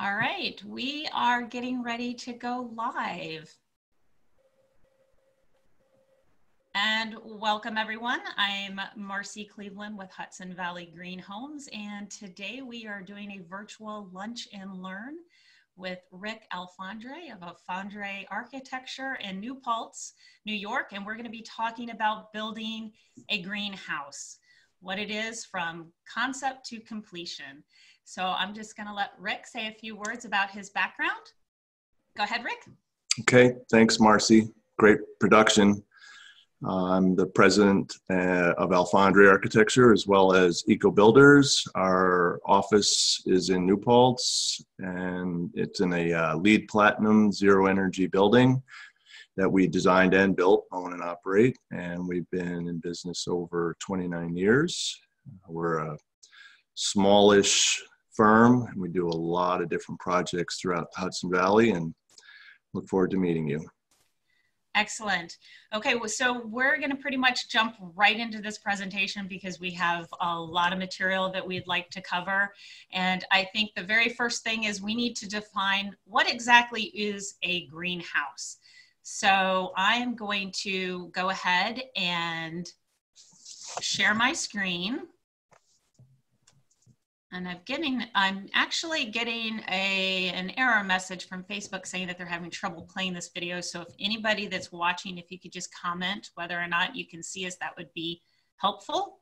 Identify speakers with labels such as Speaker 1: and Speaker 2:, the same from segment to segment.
Speaker 1: All right, we are getting ready to go live. And welcome everyone. I'm Marcy Cleveland with Hudson Valley Green Homes, and today we are doing a virtual lunch and learn with Rick Alfandre of Alfandre Architecture in New Paltz, New York, and we're going to be talking about building a greenhouse, what it is from concept to completion. So I'm just going to let Rick say a few words about his background. Go ahead, Rick.
Speaker 2: Okay, thanks, Marcy. Great production. I'm the president of Alfandre Architecture as well as Eco Builders. Our office is in New Paltz, and it's in a LEED Platinum zero energy building that we designed and built, own and operate. And we've been in business over 29 years. We're a smallish firm, and we do a lot of different projects throughout the Hudson Valley, and look forward to meeting you.
Speaker 1: Excellent. Okay, well, so we're going to pretty much jump right into this presentation because we have a lot of material that we'd like to cover. And I think the very first thing is we need to define what exactly is a greenhouse. So I'm going to go ahead and share my screen. And I'm actually getting an error message from Facebook saying that they're having trouble playing this video. So if anybody that's watching, if you could just comment whether or not you can see us, that would be helpful.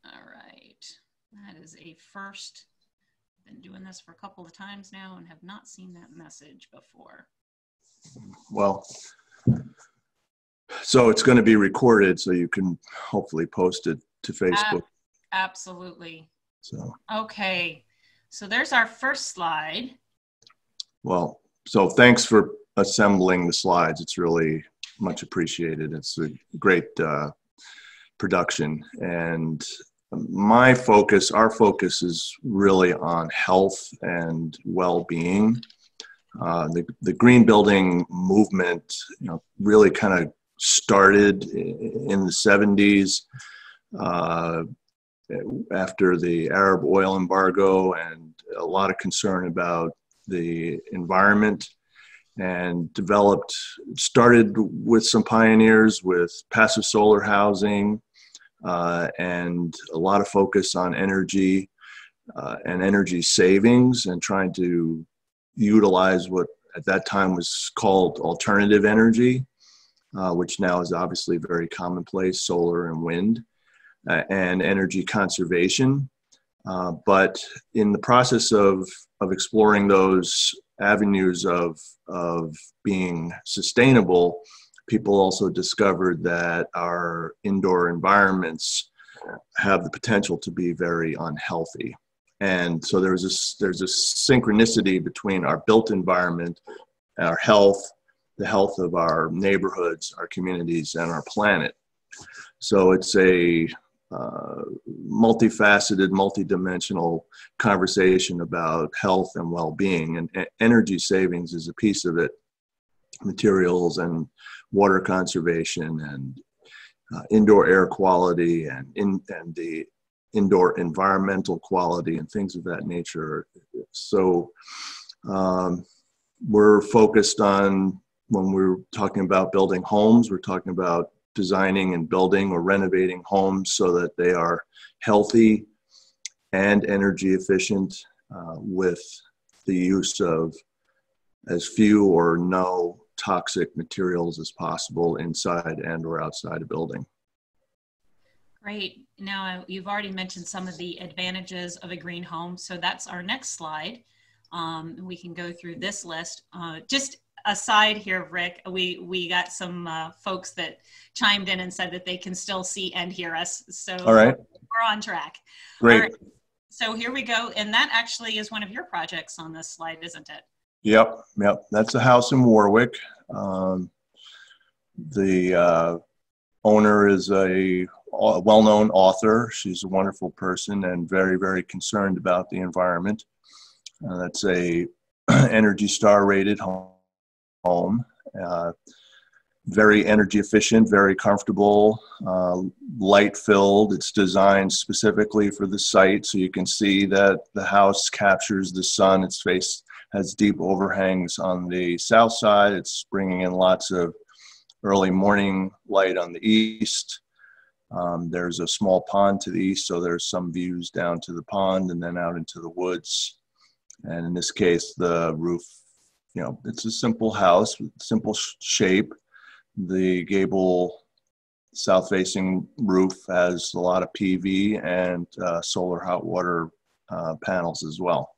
Speaker 1: All right, that is a first. Been doing this for a couple of times now and have not seen that message before.
Speaker 2: Well, so it's going to be recorded, so you can hopefully post it to Facebook.
Speaker 1: Absolutely.
Speaker 2: So
Speaker 1: okay, so there's our first slide.
Speaker 2: Well, so thanks for assembling the slides. It's really much appreciated. It's a great production, and our focus is really on health and well-being. The green building movement, really kind of started in the 70s after the Arab oil embargo, and a lot of concern about the environment, and started with some pioneers with passive solar housing, and a lot of focus on energy and energy savings, and trying to utilize what at that time was called alternative energy, which now is obviously very commonplace, solar and wind, and energy conservation. But in the process of exploring those avenues of being sustainable, people also discovered that our indoor environments have the potential to be very unhealthy. And so there's a synchronicity between our built environment, our health, the health of our neighborhoods, our communities, and our planet. So it's a multifaceted, multidimensional conversation about health and well-being, and energy savings is a piece of it. Materials and water conservation and indoor air quality and the indoor environmental quality and things of that nature. So we're focused on, when we're talking about building homes, we're talking about designing and building or renovating homes so that they are healthy and energy efficient, with the use of as few or no toxic materials as possible inside and or outside a building.
Speaker 1: Great. Now, you've already mentioned some of the advantages of a green home, so that's our next slide. We can go through this list. Just aside here, Rick, we got some folks that chimed in and said that they can still see and hear us. So
Speaker 2: all right,
Speaker 1: we're on track.
Speaker 2: Great.
Speaker 1: Right, so here we go. And that actually is one of your projects on this slide, isn't it?
Speaker 2: Yep. That's a house in Warwick. The owner is a well-known author. She's a wonderful person and very, very concerned about the environment. That's a Energy Star rated home. very energy efficient, very comfortable, light filled. It's designed specifically for the site, so you can see that the house captures the sun. Its face has deep overhangs on the south side. It's bringing in lots of early morning light on the east. There's a small pond to the east, so there's some views down to the pond and then out into the woods. And in this case, the roof, you know, it's a simple house with simple shape. The gable south-facing roof has a lot of PV and solar hot water panels as well.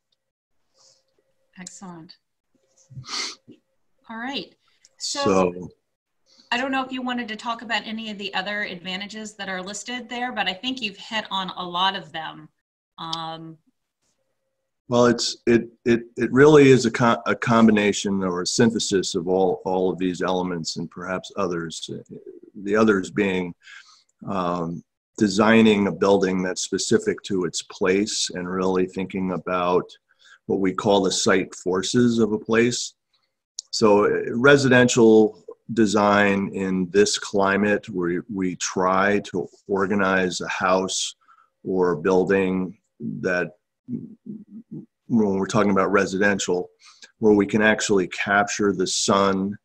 Speaker 1: Excellent. All right. So I don't know if you wanted to talk about any of the other advantages that are listed there, but I think you've hit on a lot of them.
Speaker 2: Well, it really is a combination or a synthesis of all of these elements and perhaps others. The others being designing a building that's specific to its place and really thinking about what we call the site forces of a place. So residential design in this climate, where we try to organize a house or a building that, when we're talking about residential, where we can actually capture the sun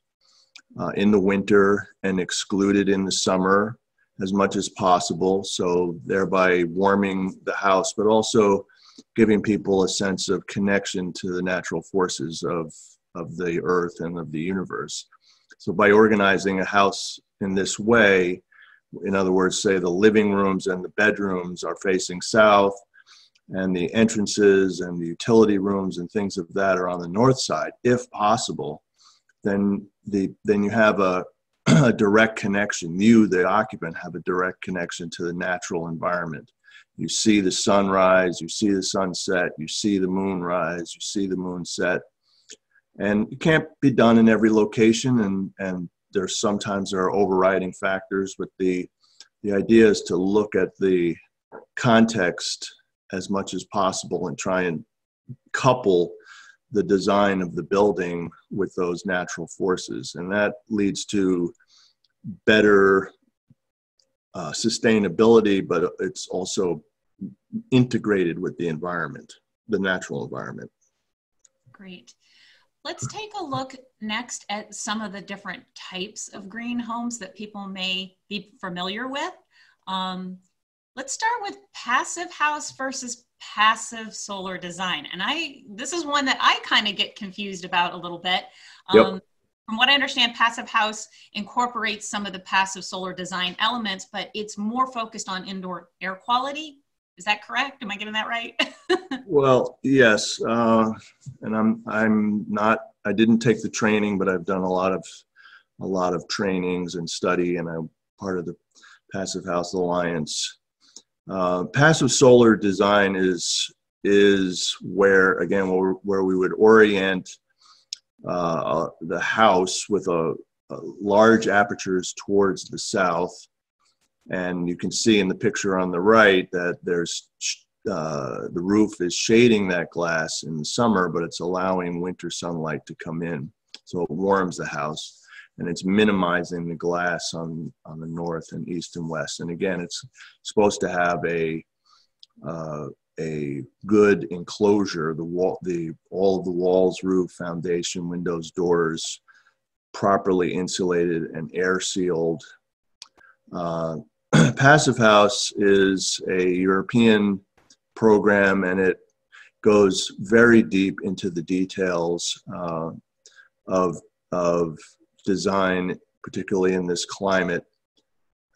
Speaker 2: in the winter and exclude it in the summer as much as possible, so thereby warming the house, but also giving people a sense of connection to the natural forces of the earth and of the universe. So by organizing a house in this way, in other words, say the living rooms and the bedrooms are facing south, and the entrances and the utility rooms and things of that are on the north side, if possible, then you have a direct connection. You, the occupant, have a direct connection to the natural environment. You see the sunrise, you see the sunset, you see the moon rise, you see the moon set. And it can't be done in every location, and sometimes there are overriding factors, but the idea is to look at the context as much as possible and try and couple the design of the building with those natural forces. And that leads to better sustainability, but it's also integrated with the environment, the natural environment. Great.
Speaker 1: Let's take a look next at some of the different types of green homes that people may be familiar with. Let's start with passive house versus passive solar design. And this is one that I kind of get confused about a little bit.
Speaker 2: Yep.
Speaker 1: From what I understand, passive house incorporates some of the passive solar design elements, but it's more focused on indoor air quality. Is that correct? Am I getting that right?
Speaker 2: Well, yes. And I didn't take the training, but I've done a lot of trainings and study, and I'm part of the Passive House Alliance. Passive solar design is where, again, where we would orient the house with large apertures towards the south. And you can see in the picture on the right that there's the roof is shading that glass in the summer, but it's allowing winter sunlight to come in. So it warms the house, and it's minimizing the glass on the north and east and west. And again, it's supposed to have a good enclosure, all of the walls, roof, foundation, windows, doors, properly insulated and air sealed. Passive House is a European program, and it goes very deep into the details of design, particularly in this climate.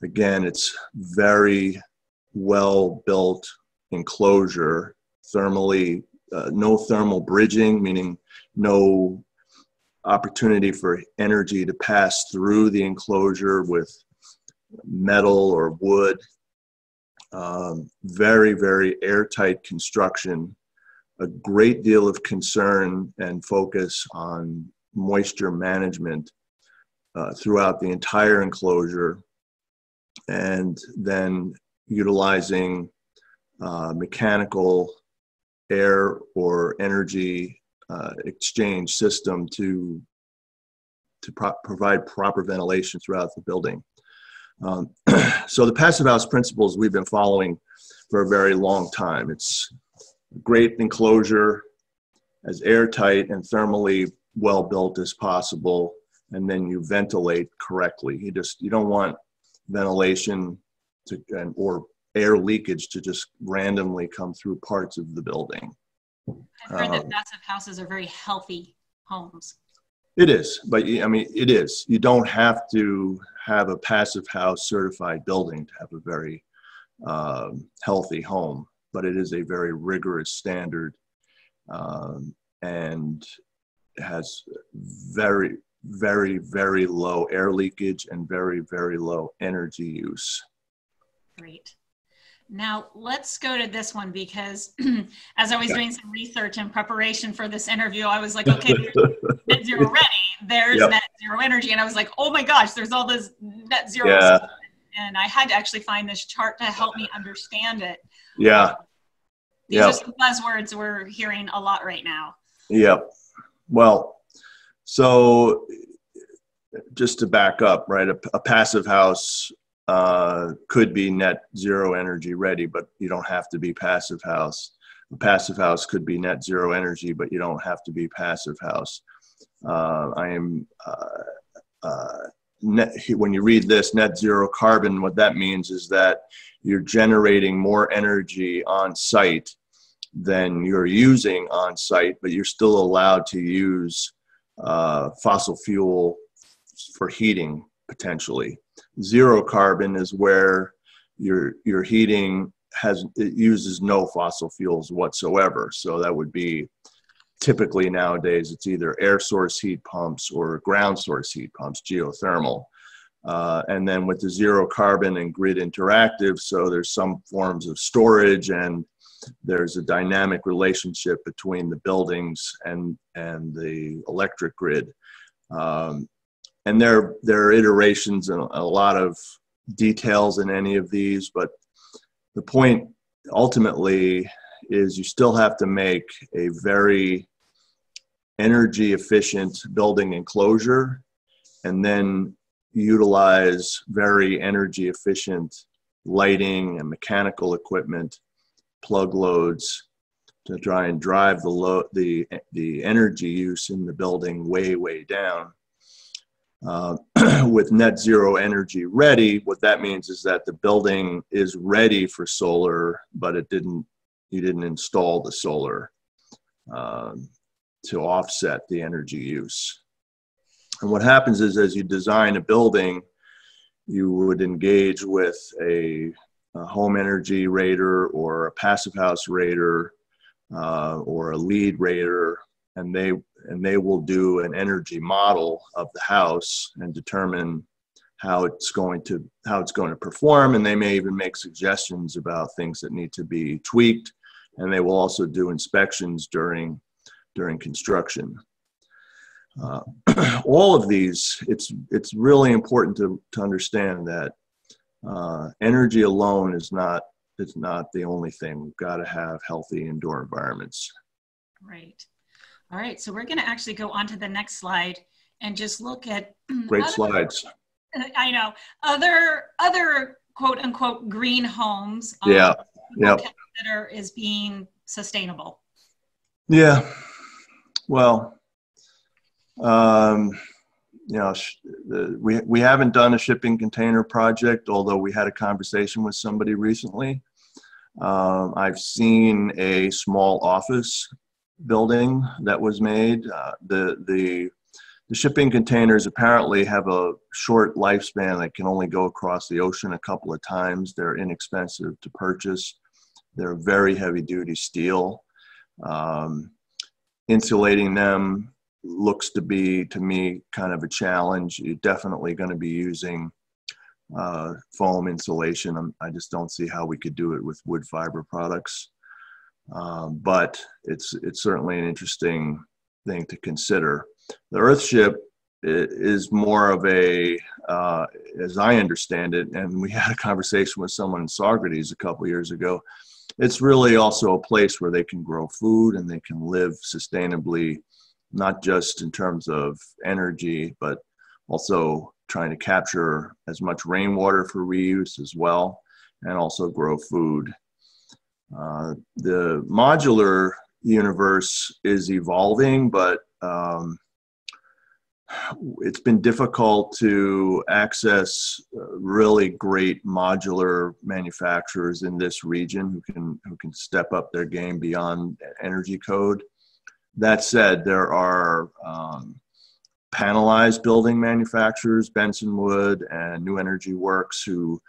Speaker 2: Again, it's very well built enclosure, thermally, no thermal bridging, meaning no opportunity for energy to pass through the enclosure with metal or wood. Very, very airtight construction, a great deal of concern and focus on moisture management throughout the entire enclosure, and then utilizing mechanical air or energy exchange system to provide proper ventilation throughout the building. So the passive house principles we've been following for a very long time. It's great enclosure, as airtight and thermally well built as possible, and then you ventilate correctly. You don't want ventilation or air leakage to just randomly come through parts of the building.
Speaker 1: I've heard that passive houses are very healthy homes.
Speaker 2: It is, but I mean, it is. You don't have to have a passive house certified building to have a very healthy home, but it is a very rigorous standard, and has very, very, very low air leakage and very, very low energy use.
Speaker 1: Great. Now let's go to this one, because as I was doing some research in preparation for this interview, I was like, okay, there's net zero ready, there's net zero energy. And I was like, oh my gosh, there's all this net zero.
Speaker 2: Yeah.
Speaker 1: And I had to actually find this chart to help me understand it.
Speaker 2: Yeah.
Speaker 1: These are some buzzwords we're hearing a lot right now.
Speaker 2: Yep. Well, so just to back up, right, a passive house could be net zero energy ready, but you don't have to be passive house. A passive house could be net zero energy, but you don't have to be passive house. When you read this, net zero carbon, what that means is that you're generating more energy on site than you're using on site, but you're still allowed to use fossil fuel for heating potentially. Zero carbon is where your heating uses no fossil fuels whatsoever. So that would be typically nowadays it's either air source heat pumps or ground source heat pumps, geothermal. And then with the zero carbon and grid interactive, so there's some forms of storage, and there's a dynamic relationship between the buildings and the electric grid. And there are iterations and a lot of details in any of these, but the point ultimately is you still have to make a very energy efficient building enclosure, and then utilize very energy efficient lighting and mechanical equipment, plug loads, to try and drive the energy use in the building way down. With net zero energy ready, what that means is that the building is ready for solar, but you didn't install the solar to offset the energy use. And what happens is, as you design a building, you would engage with a home energy rater or a passive house rater or a lead rater, and they will do an energy model of the house and determine how it's going to perform, and they may even make suggestions about things that need to be tweaked, and they will also do inspections during construction. All of these, it's really important to understand that energy alone is not the only thing. We've got to have healthy indoor environments.
Speaker 1: Right. All right, so we're going to actually go on to the next slide and just look at
Speaker 2: great slides.
Speaker 1: I know other quote unquote green homes. Consider is being sustainable. Yeah.
Speaker 2: Well, we haven't done a shipping container project, although we had a conversation with somebody recently. I've seen a small office building that was made. The shipping containers apparently have a short lifespan that can only go across the ocean a couple of times. They're inexpensive to purchase. They're very heavy duty steel. Insulating them looks to be, to me, kind of a challenge. You're definitely going to be using foam insulation. I just don't see how we could do it with wood fiber products. But it's certainly an interesting thing to consider. The Earthship is more of a, as I understand it, and we had a conversation with someone in Saugerties a couple years ago, it's really also a place where they can grow food and they can live sustainably, not just in terms of energy, but Also trying to capture as much rainwater for reuse as well, and also grow food. The modular universe is evolving, but it's been difficult to access really great modular manufacturers in this region who can step up their game beyond energy code. That said, there are panelized building manufacturers, Benson Wood and New Energy Works, who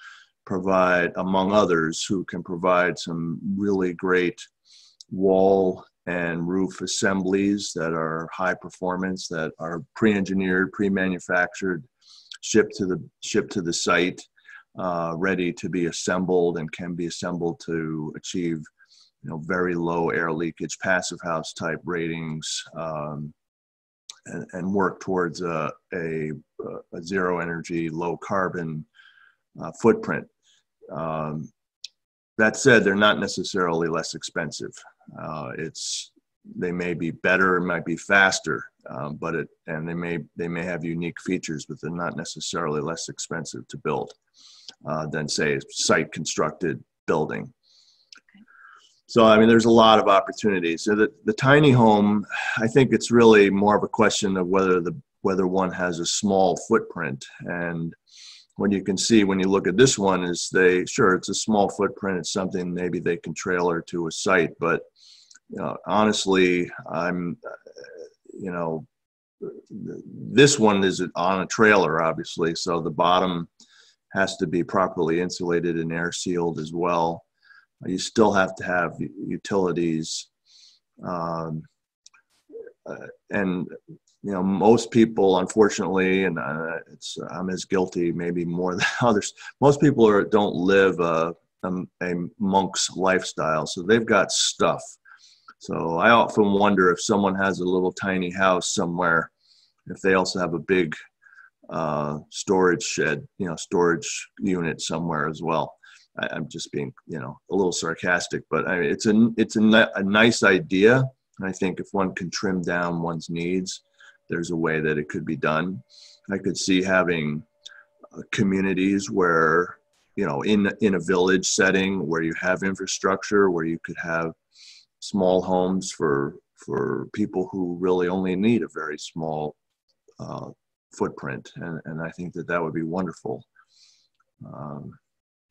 Speaker 2: provide, among others, who can provide some really great wall and roof assemblies that are high performance, that are pre-engineered, pre-manufactured, shipped to the site, ready to be assembled, and can be assembled to achieve, very low air leakage, passive house type ratings, and work towards a zero energy, low carbon footprint. That said, they're not necessarily less expensive. They may be better, it might be faster, and they may have unique features, but they're not necessarily less expensive to build than, say, a site constructed building. So, I mean, there's a lot of opportunities. So the tiny home, I think it's really more of a question of whether one has a small footprint. And what you can see when you look at this one is sure, it's a small footprint. It's something maybe they can trailer to a site, but honestly, this one is on a trailer, obviously. So the bottom has to be properly insulated and air sealed as well. You still have to have utilities, and most people, unfortunately, and I'm as guilty, maybe more than others. Most people don't live a monk's lifestyle, so they've got stuff. So I often wonder if someone has a little tiny house somewhere, if they also have a big storage shed, storage unit somewhere as well. I'm just being, a little sarcastic, but I mean, it's a nice idea. And I think if one can trim down one's needs, there's a way that it could be done. I could see having communities where, in a village setting where you have infrastructure, where you could have small homes for people who really only need a very small footprint. And I think that would be wonderful.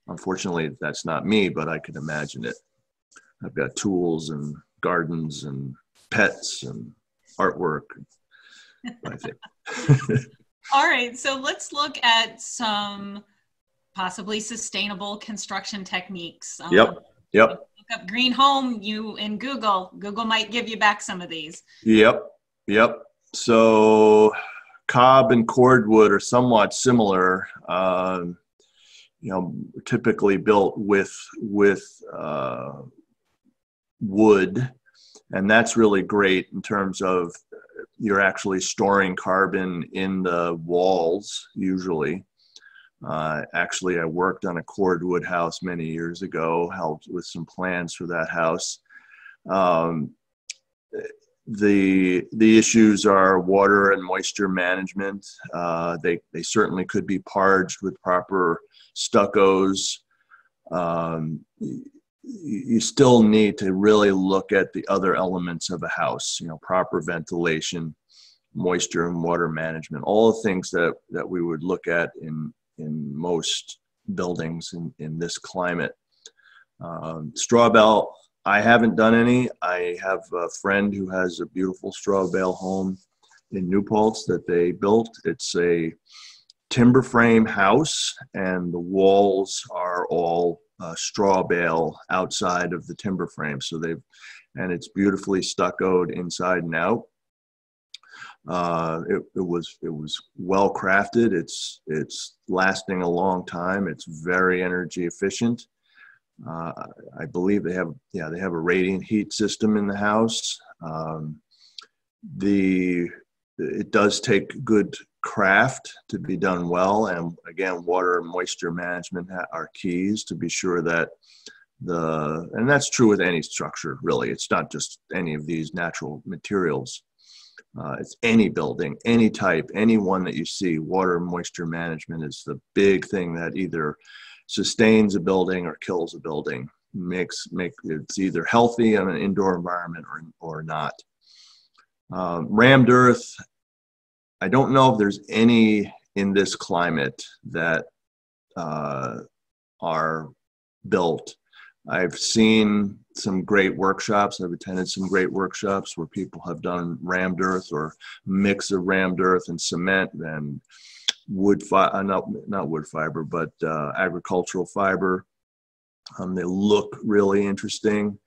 Speaker 2: Unfortunately, that's not me, but I can imagine it. I've got tools and gardens and pets and artwork, I think.
Speaker 1: All right, so let's look at some possibly sustainable construction techniques.
Speaker 2: Yep.
Speaker 1: Look up green home, in Google. Google might give you back some of these.
Speaker 2: Yep. So cob and cordwood are somewhat similar. Typically built with wood, and that's really great in terms of you're actually storing carbon in the walls usually. Actually, I worked on a cordwood house many years ago, helped with some plans for that house. The issues are water and moisture management. They certainly could be parged with proper stuccos. You still need to really look at the other elements of a house, proper ventilation, moisture and water management, all the things that we would look at in most buildings in this climate. Straw bale, I haven't done any. I have a friend who has a beautiful straw bale home in New Paltz that they built. It's a timber frame house, and the walls are all straw bale outside of the timber frame. So and it's beautifully stuccoed inside and out. It was well crafted. It's lasting a long time. It's very energy efficient. I believe they have a radiant heat system in the house. It does take good craft to be done well, and again, water and moisture management are keys to be sure that and that's true with any structure, really. It's not just any of these natural materials, It's any building, any type, any one that you see. Water and moisture management is the big thing that either sustains a building or kills a building. It's either healthy in an indoor environment or not. Rammed earth, I don't know if there's any in this climate that are built. I've seen some great workshops. I've attended some great workshops where people have done rammed earth or mix of rammed earth and cement and not wood fiber, but agricultural fiber. They look really interesting.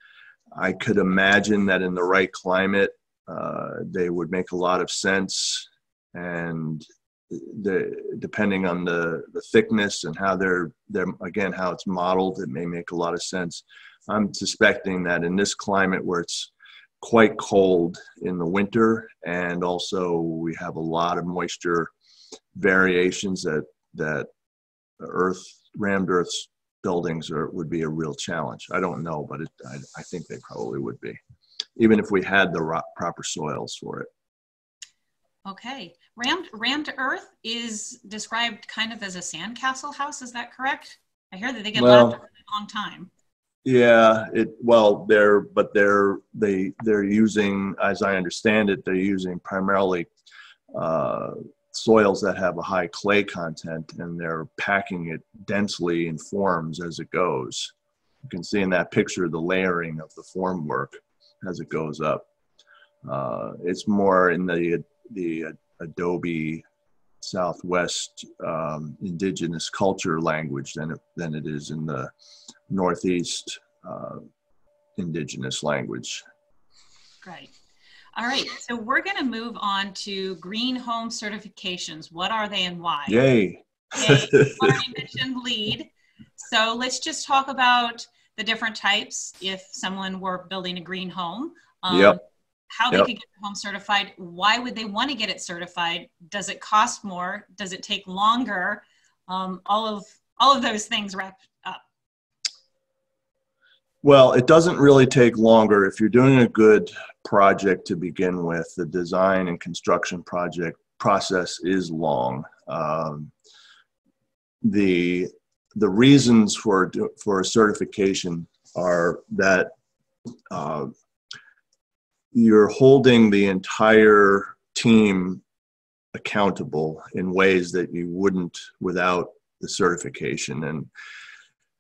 Speaker 2: I could imagine that in the right climate, they would make a lot of sense. And depending on the thickness and how again, how it's modeled, it may make a lot of sense. I'm suspecting that in this climate where it's quite cold in the winter, and also we have a lot of moisture variations, that rammed earth buildings would be a real challenge. I don't know, but I think they probably would be, even if we had the proper soils for it.
Speaker 1: Okay. Rammed earth is described kind of as a sandcastle house. Is that correct? I hear that they get left for a long time.
Speaker 2: Yeah. They're using, as I understand it, they're using primarily soils that have a high clay content, and they're packing it densely in forms as it goes. You can see in that picture the layering of the form work as it goes up. It's more in the Adobe Southwest indigenous culture language than it is in the Northeast indigenous language.
Speaker 1: Great. All right, so we're going to move on to green home certifications. What are they and why?
Speaker 2: Yay.
Speaker 1: Yay. You already mentioned LEED. So let's just talk about the different types if someone were building a green home. How they could get the home certified. Why would they want to get it certified? Does it cost more? Does it take longer? All of those things wrapped up.
Speaker 2: Well, it doesn't really take longer. If you're doing a good project to begin with, the design and construction process is long. The reasons for a certification are that you're holding the entire team accountable in ways that you wouldn't without the certification. And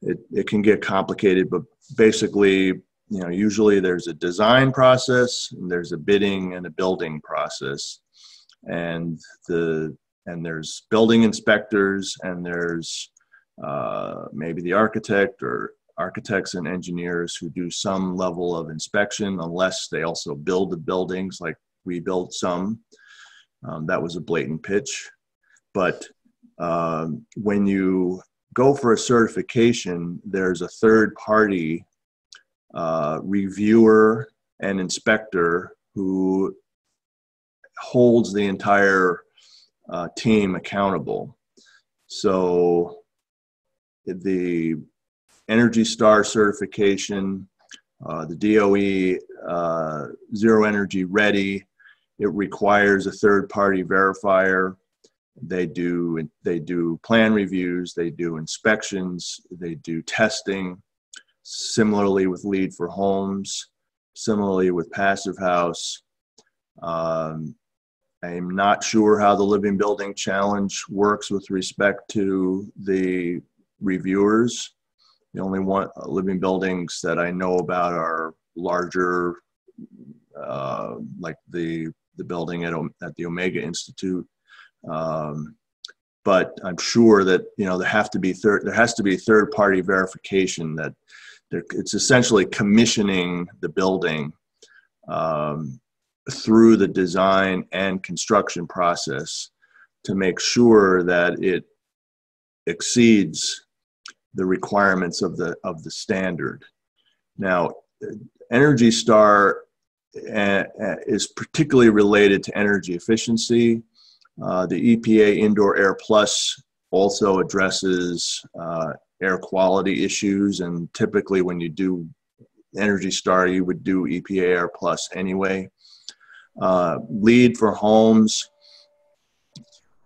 Speaker 2: it can get complicated, but basically, usually there's a design process, and there's a bidding and a building process, and there's building inspectors, and there's maybe the architect or architects and engineers who do some level of inspection, unless they also build the buildings like we built some. That was a blatant pitch. But when you go for a certification, there's a third party reviewer and inspector who holds the entire team accountable. So the Energy Star certification, the DOE Zero Energy Ready, it requires a third party verifier. They do plan reviews, they do inspections, they do testing. Similarly with LEED for homes, similarly with Passive House. I'm not sure how the Living Building Challenge works with respect to the reviewers. The only living buildings that I know about are larger, like the building at the Omega Institute. But I'm sure that there has to be third party verification that it's essentially commissioning the building through the design and construction process to make sure that it exceeds the requirements of the standard. Now, Energy Star is particularly related to energy efficiency. The EPA Indoor Air Plus also addresses air quality issues, and typically when you do Energy Star, you would do EPA Air Plus anyway. LEED for homes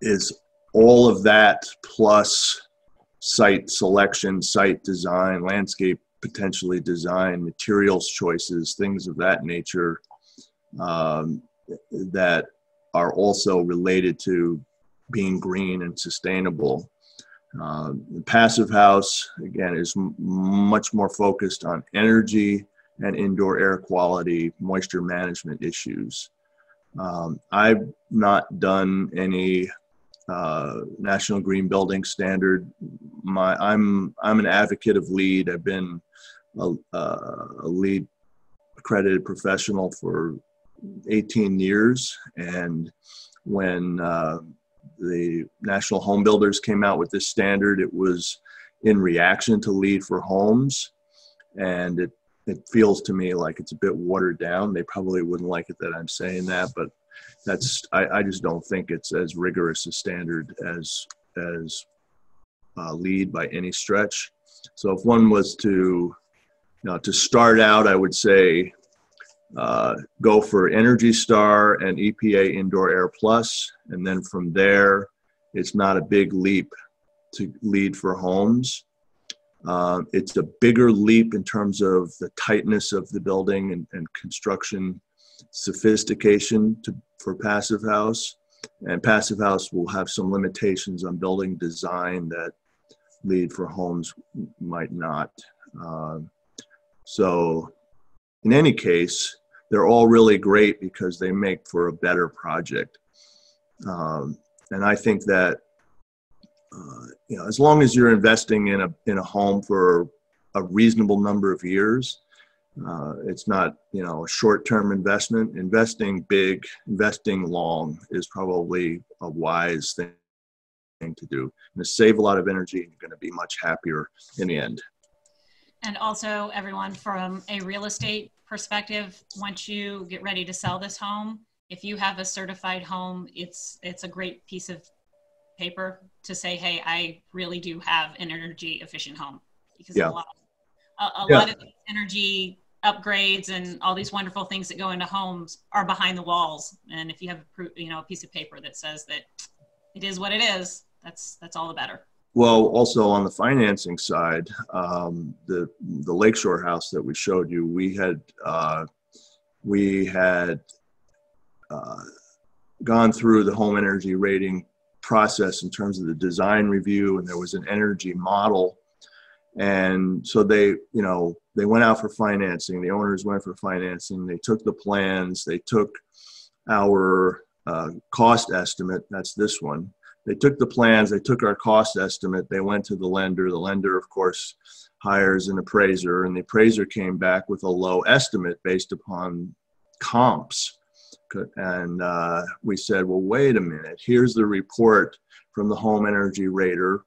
Speaker 2: is all of that plus site selection, site design, landscape potentially design, materials choices, things of that nature that are also related to being green and sustainable. The passive house, again, is much more focused on energy and indoor air quality, moisture management issues. I've not done any National Green Building Standard. I'm an advocate of LEED. I've been a LEED accredited professional for 18 years, and when the National Home Builders came out with this standard, it was in reaction to LEED for homes, and it feels to me like it's a bit watered down. They probably wouldn't like it that I'm saying that, but I just don't think it's as rigorous a standard as LEED by any stretch. So if one was to start out, I would say go for Energy Star and EPA Indoor Air Plus, and then from there, it's not a big leap to LEED for homes. It's a bigger leap in terms of the tightness of the building and construction sophistication for passive house, and passive house will have some limitations on building design that LEED for homes might not. So in any case, they're all really great because they make for a better project. And I think that as long as you're investing in a home for a reasonable number of years, it's not a short-term investment. Investing big, investing long is probably a wise thing to do. And to save a lot of energy, and you're going to be much happier in the end.
Speaker 1: And also, everyone, from a real estate perspective, once you get ready to sell this home, if you have a certified home, it's a great piece of paper to say, hey, I really do have an energy efficient home, because a lot of energy upgrades and all these wonderful things that go into homes are behind the walls. And if you have a piece of paper that says that it is what it is, that's all the better.
Speaker 2: Well, also on the financing side, the Lakeshore house that we showed you, we had gone through the home energy rating process in terms of the design review, and there was an energy model. And so they went out for financing. The owners went for financing. They took the plans. They took our cost estimate. That's this one. They took the plans, they took our cost estimate, they went to the lender. The lender, of course, hires an appraiser, and the appraiser came back with a low estimate based upon comps. And we said, well, wait a minute, here's the report from the home energy rater,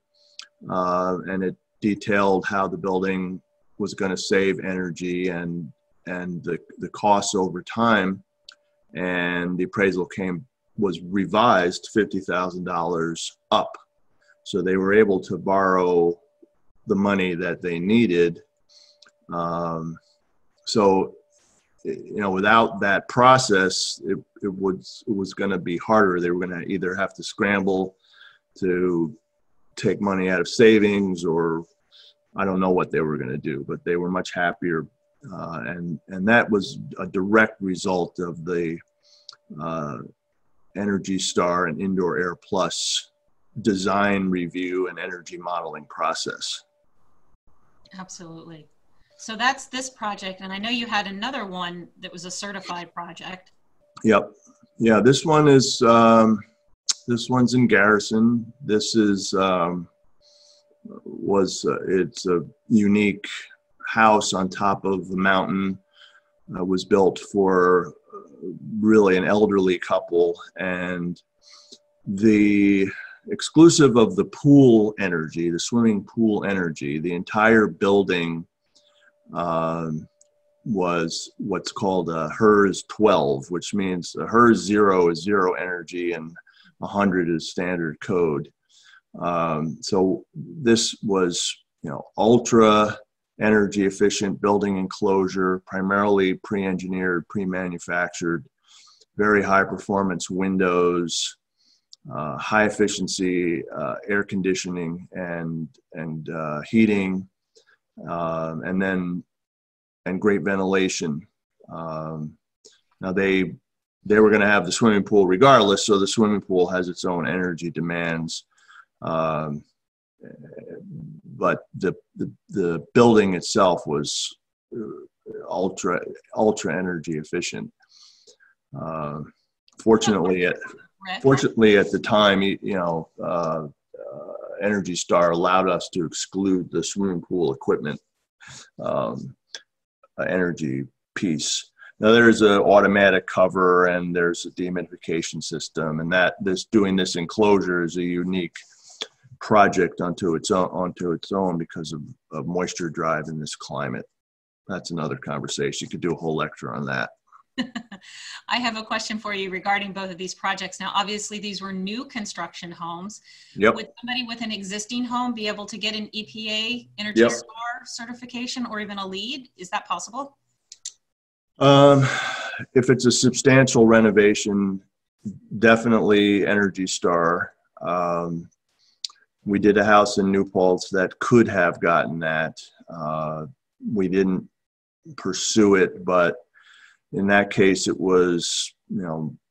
Speaker 2: and it detailed how the building was going to save energy and the costs over time. And the appraisal was revised $50,000 up. So they were able to borrow the money that they needed. So, without that process, it was going to be harder. They were going to either have to scramble to take money out of savings, or I don't know what they were going to do, but they were much happier. And that was a direct result of the Energy Star and Indoor Air Plus design review and energy modeling process.
Speaker 1: Absolutely. So that's this project. And I know you had another one that was a certified project.
Speaker 2: Yep. Yeah, this one is, this one's in Garrison. This is, it's a unique house on top of the mountain. Was built for really an elderly couple, and the exclusive of the pool energy, the swimming pool energy, the entire building was what's called a HERS 12, which means a HERS 0 is zero energy and 100 is standard code. So this was, ultra energy efficient building enclosure, primarily pre-engineered, pre-manufactured. very high performance windows, high efficiency air conditioning and heating, and great ventilation. Now they were going to have the swimming pool regardless, so the swimming pool has its own energy demands. But the building itself was ultra energy efficient. Fortunately at the time, Energy Star allowed us to exclude the swimming pool equipment energy piece. Now there's an automatic cover and there's a dehumidification system, and doing this enclosure is a unique project onto its own because of moisture drive in this climate. That's another conversation. You could do a whole lecture on that.
Speaker 1: I have a question for you regarding both of these projects. Now, obviously, these were new construction homes.
Speaker 2: Yep.
Speaker 1: Would somebody with an existing home be able to get an EPA Energy Star certification or even a LEED? Is that possible?
Speaker 2: If it's a substantial renovation, definitely Energy Star. We did a house in New Paltz that could have gotten that. We didn't pursue it, but in that case, it was,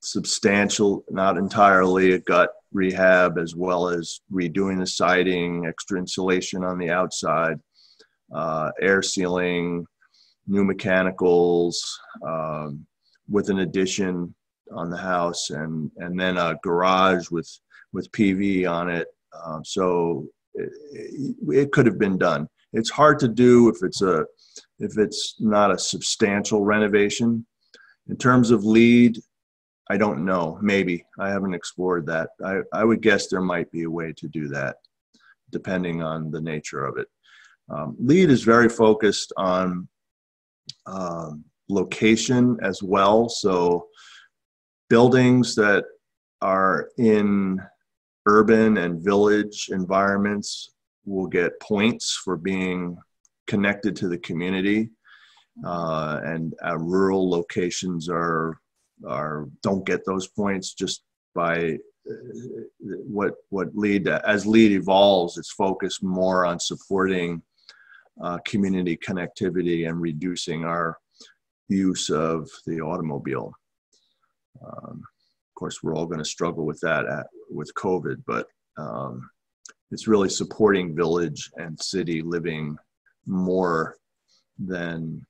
Speaker 2: substantial, not entirely a gut rehab, as well as redoing the siding, extra insulation on the outside, air sealing, new mechanicals, with an addition on the house, and then a garage with PV on it. So it could have been done. It's hard to do if it's not a substantial renovation. In terms of LEED, I don't know. Maybe. I haven't explored that. I would guess there might be a way to do that, depending on the nature of it. LEED is very focused on location as well. So buildings that are in urban and village environments will get points for being connected to the community. And rural locations don't get those points just by what LEED, as LEED evolves, it's focused more on supporting community connectivity and reducing our use of the automobile. Of course, we're all going to struggle with that with COVID, but it's really supporting village and city living more than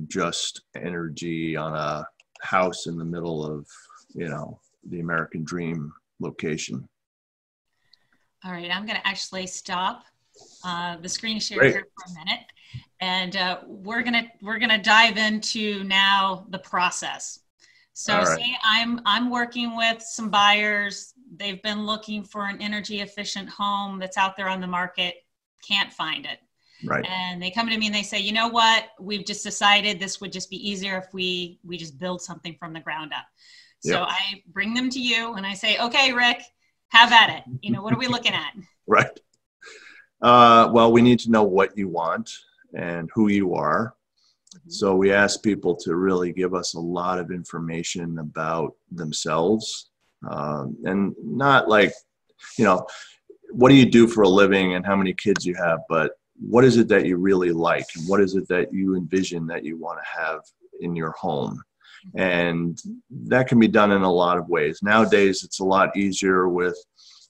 Speaker 2: just energy on a house in the middle of, the American dream location.
Speaker 1: All right, I'm going to actually stop the screen share
Speaker 2: Great.
Speaker 1: here for a minute, and we're gonna dive into now the process. So
Speaker 2: All right.
Speaker 1: say I'm working with some buyers. They've been looking for an energy efficient home that's out there on the market, can't find it.
Speaker 2: Right.
Speaker 1: And they come to me and they say, you know what, we've just decided this would just be easier if we just build something from the ground up. So
Speaker 2: Yep.
Speaker 1: I bring them to you and I say, okay, Rick, have at it. What are we looking at?
Speaker 2: Right. Well, we need to know what you want and who you are.
Speaker 1: Mm-hmm.
Speaker 2: So we ask people to really give us a lot of information about themselves, and not like, what do you do for a living and how many kids you have, but what is it that you really like? And what is it that you envision that you want to have in your home? And that can be done in a lot of ways. Nowadays, it's a lot easier with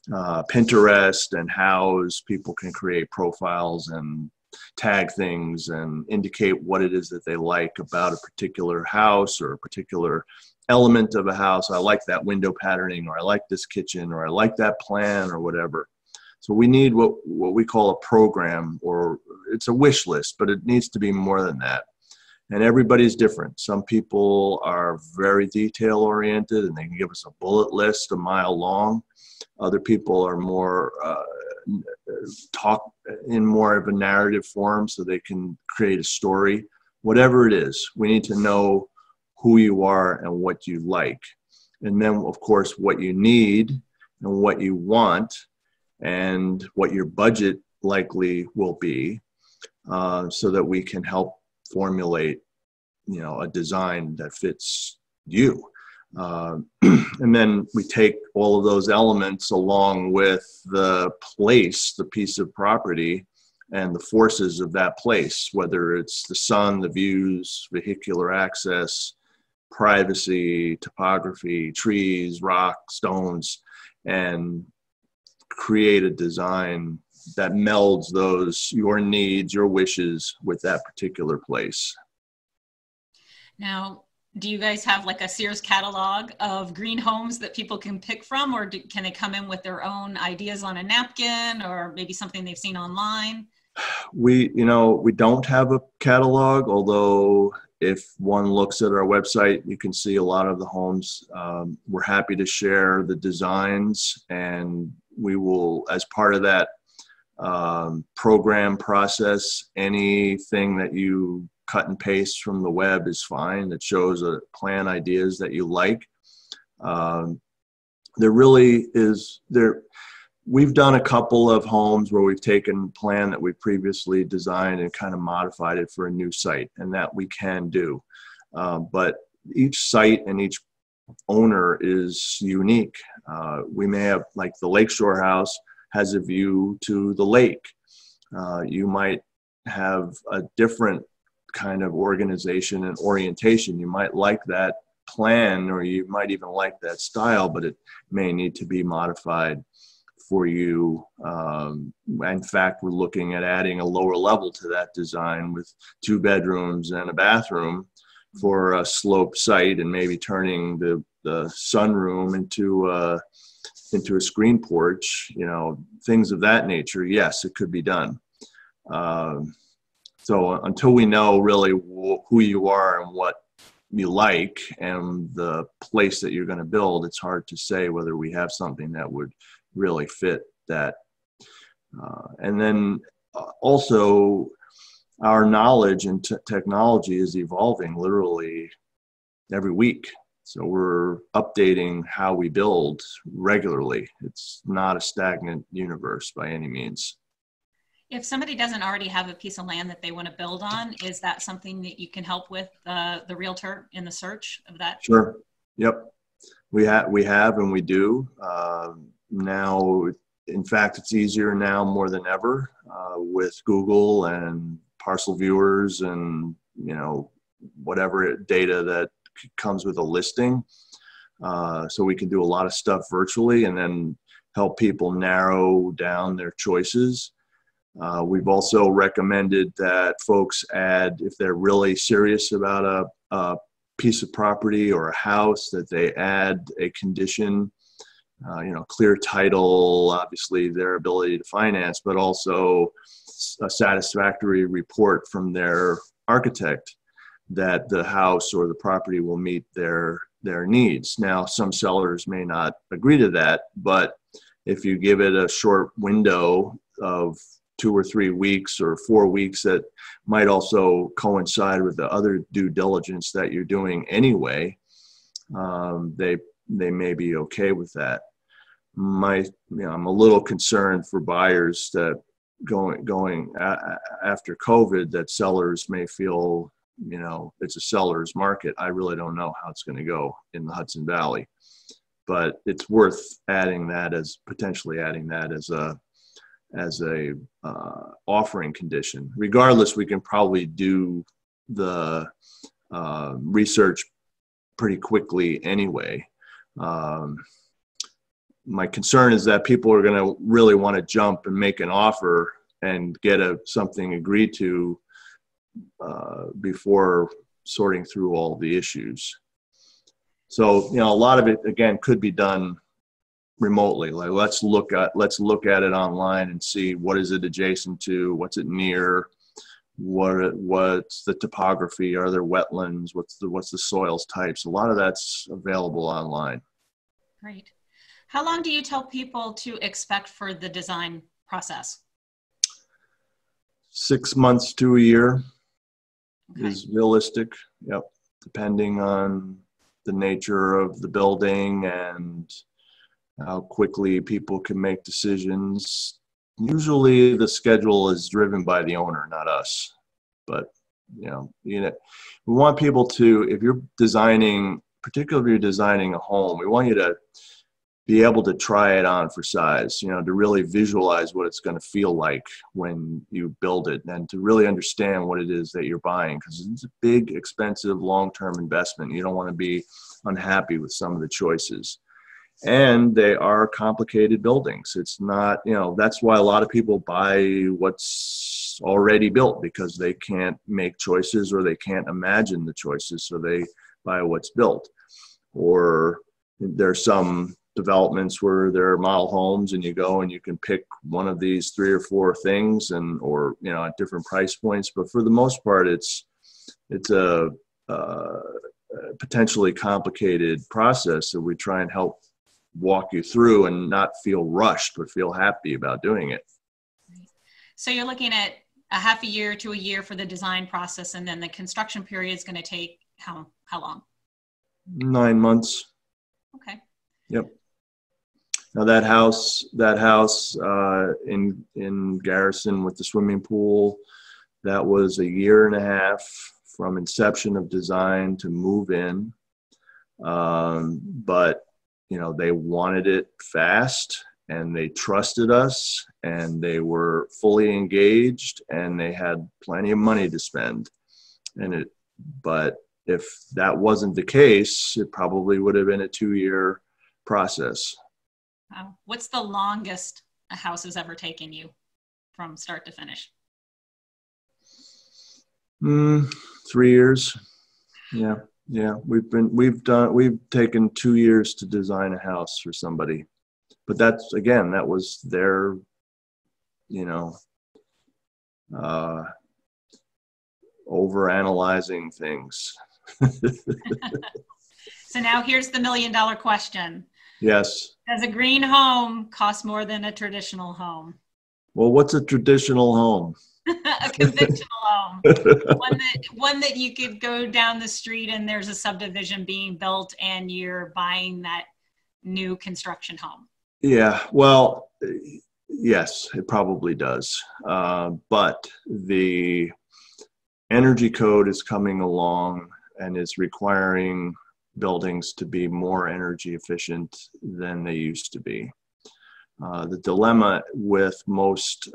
Speaker 2: Pinterest and Houzz. People can create profiles and tag things and indicate what it is that they like about a particular house or a particular element of a house. I like that window patterning, or I like this kitchen, or I like that plan, or whatever. So we need what we call a program, or it's a wish list, but it needs to be more than that. And everybody's different. Some people are very detail oriented and they can give us a bullet list a mile long. Other people are more talk in more of a narrative form, so they can create a story. Whatever it is, we need to know who you are and what you like. And then, of course, what you need and what you want and what your budget likely will be, so that we can help formulate, a design that fits you. And then we take all of those elements along with the place, the piece of property, and the forces of that place, whether it's the sun, the views, vehicular access, privacy, topography, trees, rock, stones, and create a design that melds those, your needs, your wishes with that particular place.
Speaker 1: Now, do you guys have like a Sears catalog of green homes that people can pick from, or can they come in with their own ideas on a napkin, or maybe something they've seen online?
Speaker 2: We don't have a catalog, although if one looks at our website, you can see a lot of the homes. We're happy to share the designs, and we will, as part of that program process, anything that you cut and paste from the web is fine. That shows plan ideas that you like. There really is there. We've done a couple of homes where we've taken a plan that we previously designed and kind of modified it for a new site, and that we can do. But each site and each owner is unique. We may have, like the Lakeshore house has a view to the lake. You might have a different kind of organization and orientation. You might like that plan, or you might even like that style, but it may need to be modified for you. In fact, we're looking at adding a lower level to that design with 2 bedrooms and a bathroom for a sloped site, and maybe turning the sunroom into a screen porch, things of that nature. Yes, it could be done. So until we know really who you are and what you like and the place that you're going to build, it's hard to say whether we have something that would really fit that. And then also, our knowledge and technology is evolving literally every week. So we're updating how we build regularly. It's not a stagnant universe by any means.
Speaker 1: If somebody doesn't already have a piece of land that they want to build on, is that something that you can help with the realtor in the search of that?
Speaker 2: Sure. Yep. We have and we do. Now, in fact, it's easier now more than ever with Google and parcel viewers and whatever data that comes with a listing. So we can do a lot of stuff virtually and then help people narrow down their choices. We've also recommended that folks add, if they're really serious about a piece of property or a house, that they add a condition, clear title, obviously their ability to finance, but also a satisfactory report from their architect that the house or the property will meet their needs. Now, some sellers may not agree to that, but if you give it a short window of 2 or 3 weeks or 4 weeks, that might also coincide with the other due diligence that you're doing anyway, they may be okay with that. I'm a little concerned for buyers that going after COVID, that sellers may feel, it's a seller's market. I really don't know how it's going to go in the Hudson Valley, but it's worth potentially adding that as a offering condition. Regardless, we can probably do the research pretty quickly anyway. My concern is that people are going to really want to jump and make an offer and get something agreed to before sorting through all the issues. So, a lot of it, again, could be done remotely. Like, let's look at it online and see what is it adjacent to, what's it near, what's the topography, are there wetlands, what's the soils types. A lot of that's available online.
Speaker 1: Great. How long do you tell people to expect for the design process?
Speaker 2: 6 months to a year.
Speaker 1: Okay.
Speaker 2: Is realistic. Yep. Depending on the nature of the building and how quickly people can make decisions. Usually the schedule is driven by the owner, not us. But we want people to, if you're designing particularly if you're designing a home, we want you to be able to try it on for size, to really visualize what it's going to feel like when you build it, and to really understand what it is that you're buying, because it's a big, expensive, long-term investment. You don't want to be unhappy with some of the choices. And they are complicated buildings. It's not, that's why a lot of people buy what's already built, because they can't make choices or they can't imagine the choices. So they buy what's built. Or there's some developments where there are model homes and you go and you can pick one of these 3 or 4 things, or at different price points. But for the most part, it's a potentially complicated process that we try and help walk you through and not feel rushed, but feel happy about doing it.
Speaker 1: So you're looking at a half a year to a year for the design process, and then the construction period is going to take how long?
Speaker 2: 9 months.
Speaker 1: Okay.
Speaker 2: Yep. Now that house in Garrison with the swimming pool, that was a year and a half from inception of design to move in. But they wanted it fast, and they trusted us, and they were fully engaged, and they had plenty of money to spend. But if that wasn't the case, it probably would have been a 2-year process.
Speaker 1: Wow. What's the longest a house has ever taken you from start to finish?
Speaker 2: 3 years. Yeah. Yeah, we've taken 2 years to design a house for somebody, but that was their, over analyzing things.
Speaker 1: So now here's the $1 million question.
Speaker 2: Yes.
Speaker 1: Does a green home cost more than a traditional home?
Speaker 2: Well, what's a traditional home?
Speaker 1: A conventional home, one that you could go down the street and there's a subdivision being built and you're buying that new construction home.
Speaker 2: Yeah, well, yes, it probably does. But the energy code is coming along and is requiring buildings to be more energy efficient than they used to be. The dilemma with most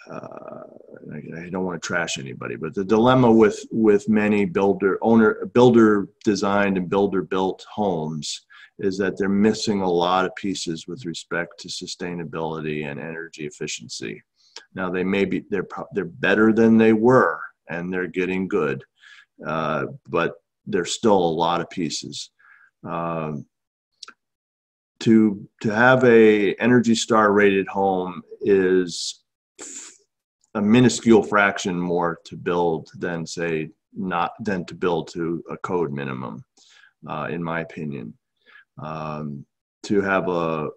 Speaker 2: I don't want to trash anybody, but the dilemma with many builder designed and builder built homes is that they're missing a lot of pieces with respect to sustainability and energy efficiency. Now they're better than they were, and they're getting good, but there's still a lot of pieces. To have a Energy Star rated home is a minuscule fraction more to build than to build to a code minimum, in my opinion. To have a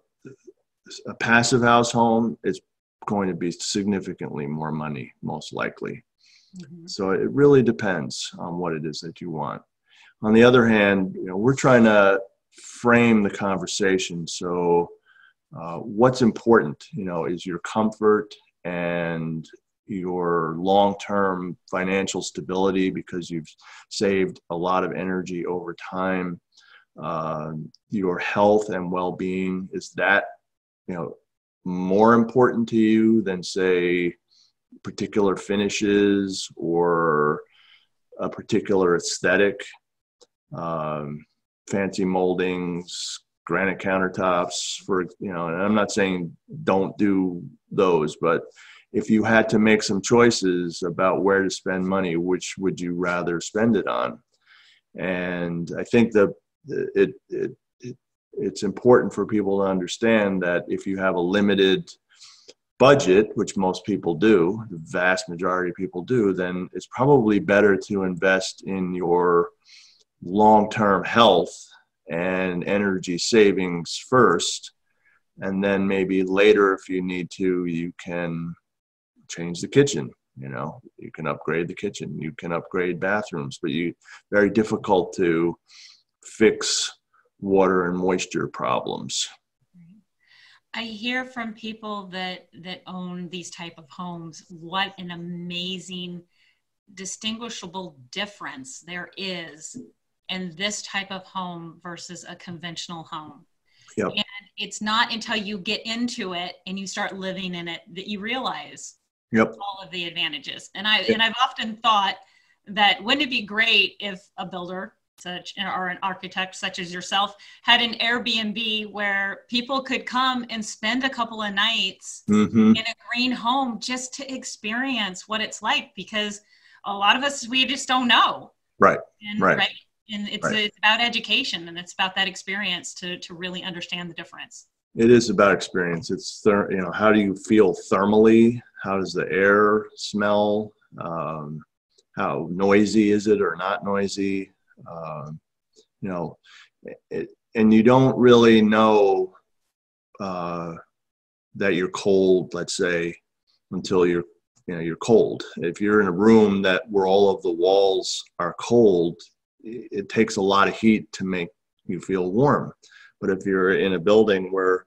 Speaker 2: passive house home, it's going to be significantly more money, most likely. Mm-hmm. So it really depends on what it is that you want. On the other hand, we're trying to frame the conversation. So what's important, is your comfort and your long-term financial stability, because you've saved a lot of energy over time. Your health and well-being, is that more important to you than, say, particular finishes or a particular aesthetic? Fancy moldings, granite countertops, and I'm not saying don't do those, but if you had to make some choices about where to spend money, which would you rather spend it on? And I think that it's important for people to understand that if you have a limited budget, which most people do, the vast majority of people do, then it's probably better to invest in your long-term health and energy savings first, and then maybe later, if you need to, you can change the kitchen. You can upgrade the kitchen, you can upgrade bathrooms, but very difficult to fix water and moisture problems.
Speaker 1: I hear from people that own these type of homes, what an amazing distinguishable difference there is in this type of home versus a conventional home.
Speaker 2: Yep.
Speaker 1: And it's not until you get into it and you start living in it that you realize all of the advantages. And I've often thought that wouldn't it be great if a builder or an architect such as yourself had an Airbnb where people could come and spend a couple of nights in a green home just to experience what it's like, because a lot of us, we just don't know.
Speaker 2: Right.
Speaker 1: And,
Speaker 2: right.
Speaker 1: And it's about education, and it's about that experience to really understand the difference.
Speaker 2: It is about experience. It's, how do you feel thermally? How does the air smell? How noisy is it or not noisy? And you don't really know that you're cold, let's say, until you're cold. If you're in a room where all of the walls are cold, it takes a lot of heat to make you feel warm. But if you're in a building where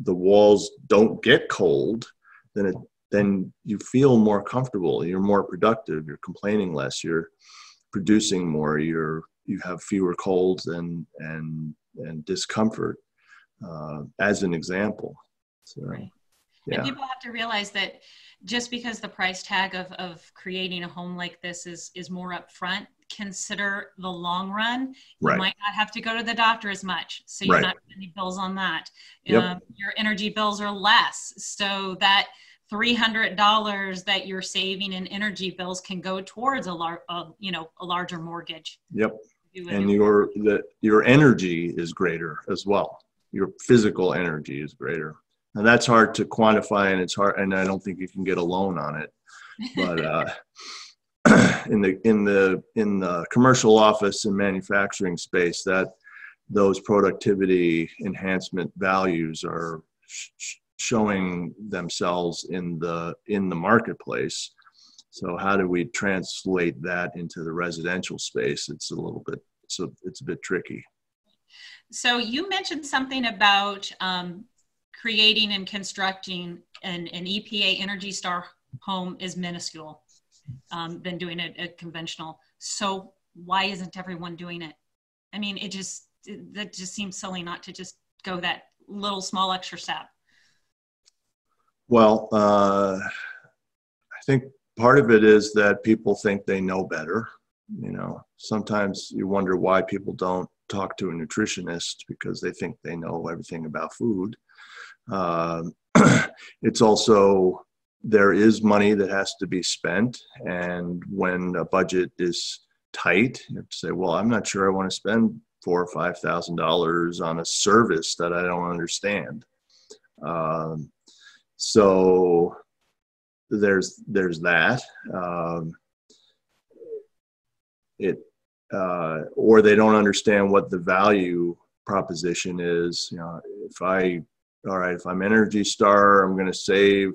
Speaker 2: the walls don't get cold, then you feel more comfortable. You're more productive. You're complaining less. You're producing more. You have fewer colds and discomfort, as an example. So,
Speaker 1: right.
Speaker 2: Yeah.
Speaker 1: And people have to realize that just because the price tag of creating a home like this is more upfront, consider the long run. You might not have to go to the doctor as much, so you're not putting any bills on that. Your energy bills are less, so that $300 that you're saving in energy bills can go towards a larger mortgage. Yep.
Speaker 2: And your energy is greater as well. Your physical energy is greater. And that's hard to quantify, and it's hard, and I don't think you can get a loan on it. But in the commercial office and manufacturing space, those productivity enhancement values are showing themselves in the marketplace. So how do we translate that into the residential space? It's a bit tricky.
Speaker 1: So you mentioned something about creating and constructing an EPA Energy Star home is minuscule than doing a conventional. So why isn't everyone doing it? I mean, that just seems silly not to just go that little small extra step.
Speaker 2: Well, I think part of it is that people think they know better. Sometimes you wonder why people don't talk to a nutritionist, because they think they know everything about food. It's also, there is money that has to be spent, and when a budget is tight, you have to say, well, I'm not sure I want to spend $4,000 or $5,000 on a service that I don't understand. So there's that. Or they don't understand what the value proposition is. If I'm Energy Star, I'm going to save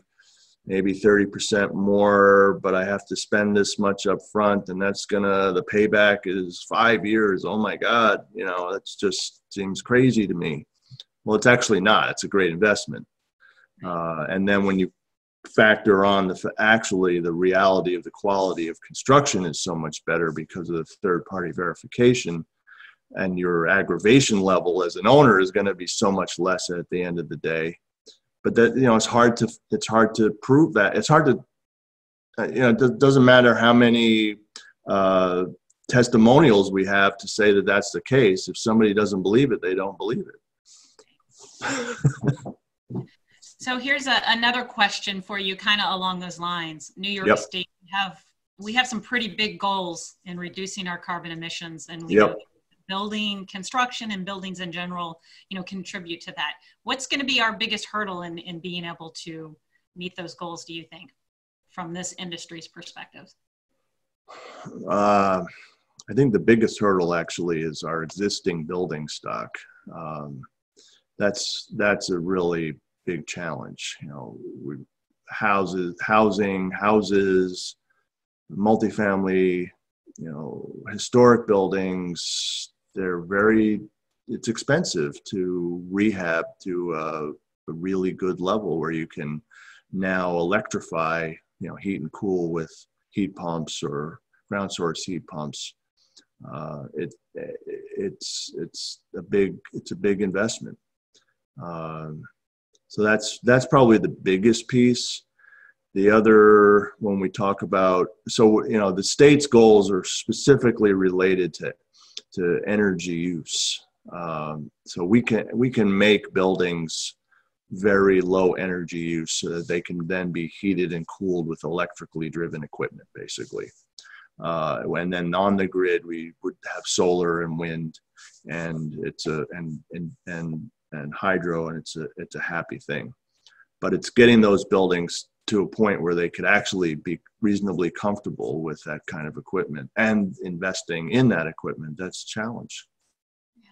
Speaker 2: maybe 30% more, but I have to spend this much up front, and the payback is 5 years. Oh my God, that's just seems crazy to me. Well, it's actually not. It's a great investment. And then when you factor on the reality of the quality of construction is so much better because of the third-party verification, and your aggravation level as an owner is going to be so much less at the end of the day. But that, it's hard to prove that. It's hard to, it doesn't matter how many testimonials we have to say that that's the case. If somebody doesn't believe it, they don't believe it.
Speaker 1: So here's another question for you, kind of along those lines. New York State, we have some pretty big goals in reducing our carbon emissions, and we know building construction and buildings in general, contribute to that. What's going to be our biggest hurdle in being able to meet those goals, do you think, from this industry's perspective?
Speaker 2: I think the biggest hurdle actually is our existing building stock. That's a really big challenge. Houses, multifamily, historic buildings, it's expensive to rehab to a really good level where you can now electrify, heat and cool with heat pumps or ground source heat pumps. It's a big investment. So that's probably the biggest piece. The other, when we talk about, so the state's goals are specifically related to energy use. So we can make buildings very low energy use so that they can then be heated and cooled with electrically driven equipment, basically. And then on the grid, we would have solar and wind, and and hydro, and it's a happy thing. But it's getting those buildings to a point where they could actually be reasonably comfortable with that kind of equipment, and investing in that equipment. That's a challenge.
Speaker 1: Yeah.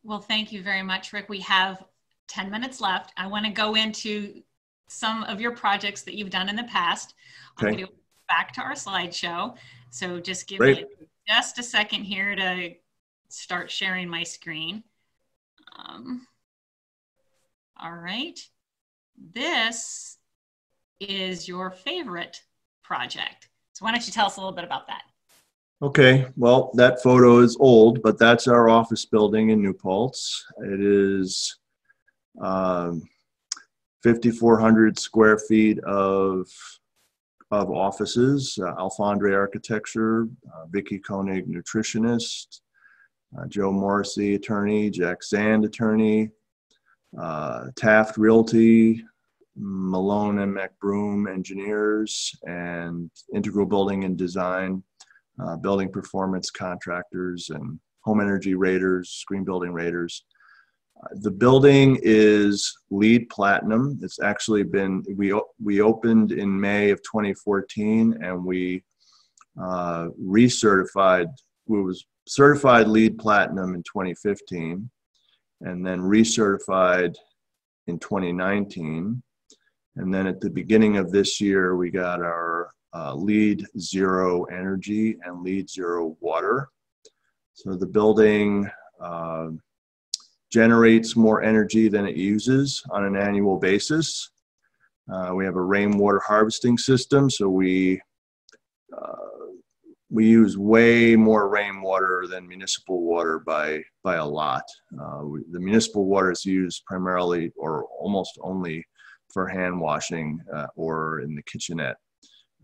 Speaker 1: Well, thank you very much, Rick. We have 10 minutes left. I want to go into some of your projects that you've done in the past. Okay. I'm going to go back to our slideshow. So just give me just a second here to start sharing my screen. All right. This is your favorite project. So why don't you tell us a little bit about that? Okay,
Speaker 2: well, that photo is old, but that's our office building in New Paltz. It is 5,400 square feet of offices. Alfandre Architecture, Vicky Koenig, nutritionist, Joe Morrissey, attorney, Jack Zand, attorney, Taft Realty, Malone and McBroom, engineers, and Integral Building and Design, building performance contractors, and home energy raters, green building raters. The building is LEED Platinum. It's actually been, we opened in May of 2014, and we recertified, we was certified LEED Platinum in 2015, and then recertified in 2019. And then at the beginning of this year, we got our LEED Zero Energy and LEED Zero Water. So the building generates more energy than it uses on an annual basis. We have a rainwater harvesting system, so we use way more rainwater than municipal water by a lot. The municipal water is used primarily or almost only for hand washing or in the kitchenette.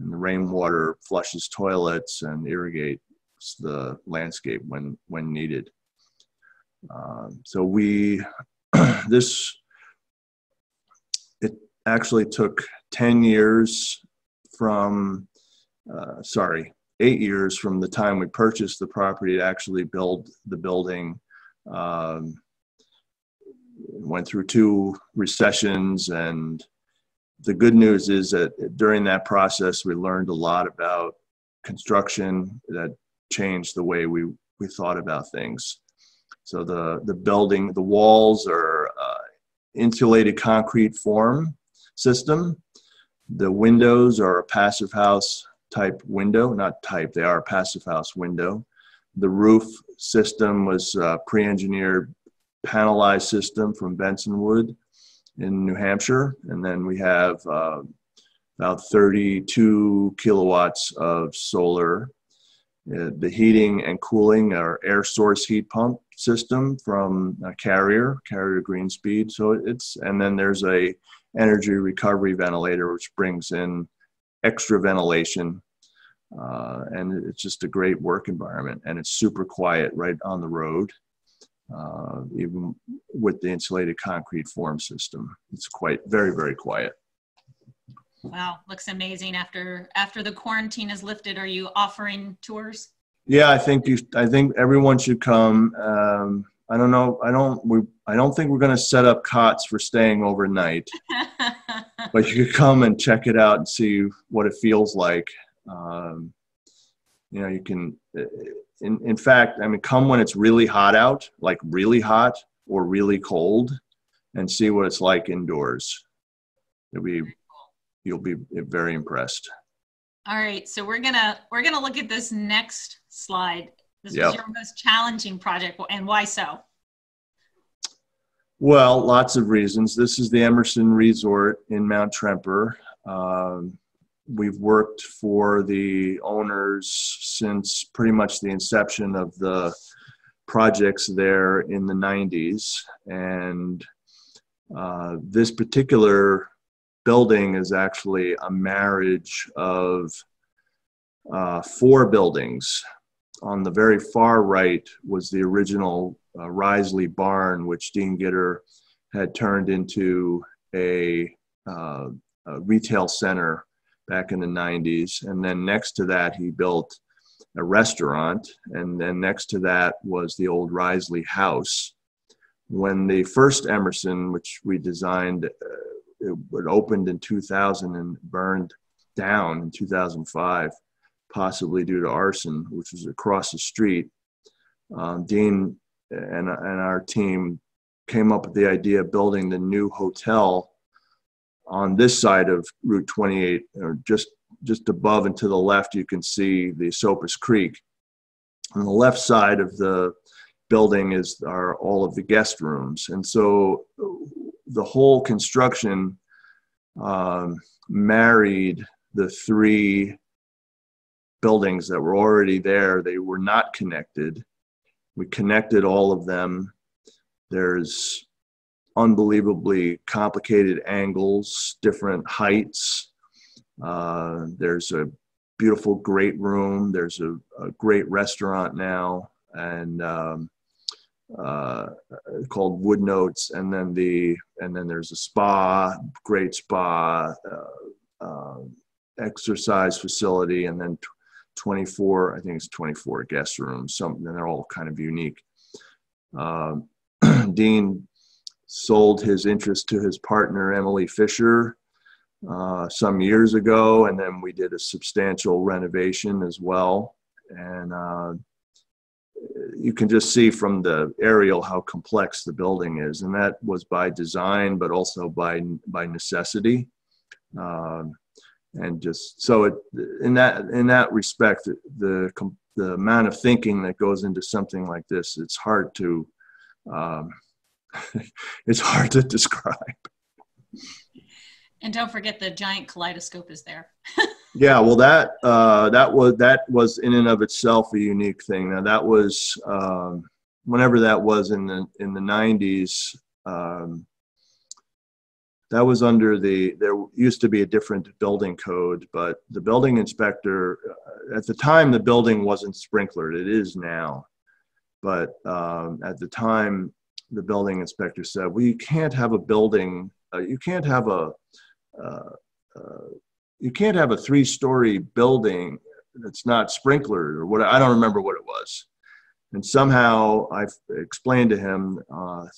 Speaker 2: And the rainwater flushes toilets and irrigates the landscape when needed. So it actually took 10 years from, 8 years from the time we purchased the property to actually build the building. Went through 2 recessions, and the good news is that during that process, we learned a lot about construction that changed the way we thought about things. So the building, the walls are insulated concrete form system. The windows are a passive house type window, not type, they are a passive house window. The roof system was a pre-engineered panelized system from Bensonwood in New Hampshire. And then we have about 32 kilowatts of solar. The heating and cooling are air source heat pump system from Carrier Greenspeed. So and then there's a energy recovery ventilator, which brings in extra ventilation. And it's just a great work environment, and it's super quiet right on the road. Even with the insulated concrete form system, it's very, very quiet.
Speaker 1: Wow, looks amazing. After the quarantine is lifted, are you offering tours?
Speaker 2: Yeah, I think everyone should come. I don't know. I don't think we're going to set up cots for staying overnight, but you could come and check it out and see what it feels like. You can. In fact, I mean, come when it's really hot out, like really hot or really cold, and see what it's like indoors. You'll be very impressed.
Speaker 1: All right, so we're gonna look at this next slide. This was your most challenging project, and why so?
Speaker 2: Well, lots of reasons. This is the Emerson Resort in Mount Tremper. we've worked for the owners since pretty much the inception of the projects there in the 90s. And this particular building is actually a marriage of 4 buildings. On the very far right was the original Risley barn, which Dean Gitter had turned into a retail center back in the 90s. And then next to that, he built a restaurant. And then next to that was the old Risley house. When the first Emerson, which we designed, it opened in 2000 and burned down in 2005, possibly due to arson, which was across the street. Dean and our team came up with the idea of building the new hotel on this side of Route 28, or just above and to the left. You can see the Sopus Creek. On the left side of the building are all of the guest rooms. And so the whole construction married the 3 buildings that were already there. They were not connected. We connected all of them. There's unbelievably complicated angles, different heights. There's a beautiful great room. There's a great restaurant now, and called Wood Notes, and then there's a spa, great spa, exercise facility, and then 24, I think it's 24 guest rooms. And they're all kind of unique. Dean sold his interest to his partner, Emily Fisher, some years ago, and then we did a substantial renovation as well. And you can just see from the aerial how complex the building is, and that was by design, but also by necessity. And just so in that respect, the amount of thinking that goes into something like this, it's hard to describe.
Speaker 1: And don't forget the giant kaleidoscope is there.
Speaker 2: Yeah, well, that was in and of itself a unique thing. Now that was whenever that was in the 90s. That was under there used to be a different building code, but the building inspector, at the time, the building wasn't sprinklered. It is now. But at the time, the building inspector said, well, you can't have a building, you can't have a 3-story building that's not sprinklered, or what, I don't remember what it was. And somehow I explained to him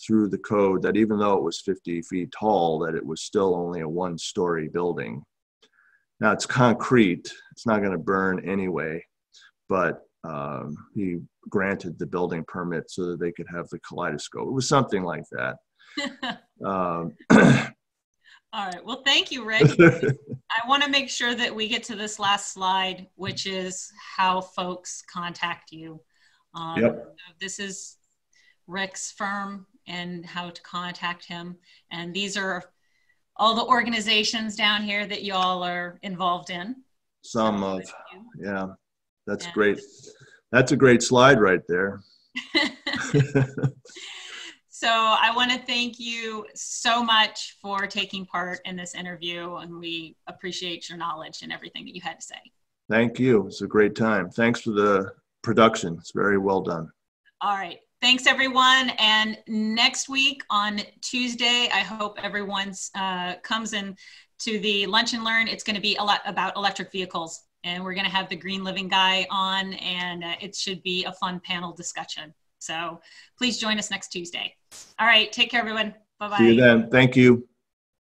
Speaker 2: through the code that even though it was 50 feet tall, that it was still only a 1-story building. Now it's concrete, it's not going to burn anyway, but he granted the building permit so that they could have the kaleidoscope. It was something like that.
Speaker 1: All right, well, thank you, Rick. I want to make sure that we get to this last slide, which is how folks contact you.
Speaker 2: Yep.
Speaker 1: This is Rick's firm and how to contact him. And these are all the organizations down here that you all are involved in.
Speaker 2: Yeah, that's great. That's a great slide right there.
Speaker 1: So I want to thank you so much for taking part in this interview, and we appreciate your knowledge and everything that you had to say.
Speaker 2: Thank you. It's a great time. Thanks for the production. It's very well done.
Speaker 1: All right. Thanks, everyone. And next week on Tuesday, I hope everyone comes in to the Lunch and Learn. It's going to be a lot about electric vehicles, and we're going to have the Green Living guy on, and it should be a fun panel discussion. So please join us next Tuesday. All right. Take care, everyone. Bye-bye.
Speaker 2: See you then. Thank you.